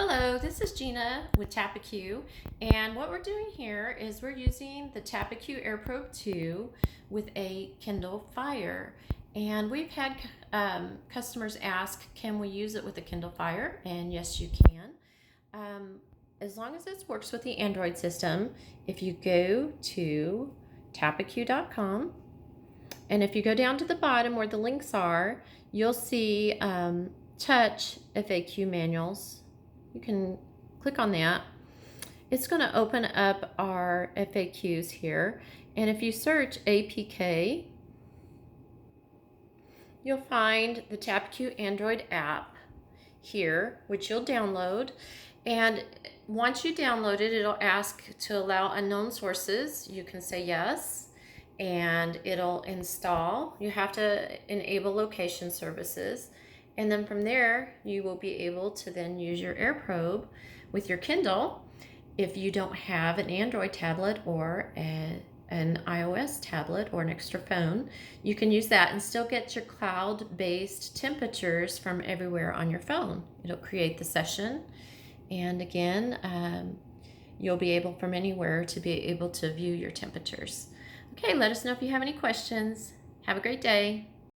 Hello, this is Gina with Tappecue, and what we're doing here is we're using the Tappecue AirProbe2 with a Kindle Fire. And we've had customers ask, can we use it with a Kindle Fire? And yes, you can. As long as it works with the Android system, if you go to tappecue.com, and if you go down to the bottom where the links are, you'll see touch FAQ manuals. You can click on that. It's going to open up our FAQs here. And if you search APK, you'll find the Tappecue Android app here, which you'll download. And once you download it, it'll ask to allow unknown sources. You can say yes, and it'll install. You have to enable location services. And then from there, you will be able to then use your AirProbe with your Kindle. If you don't have an Android tablet or an iOS tablet or an extra phone, you can use that and still get your cloud-based temperatures from everywhere on your phone. It'll create the session. And again, you'll be able from anywhere to be able to view your temperatures. Okay, let us know if you have any questions. Have a great day.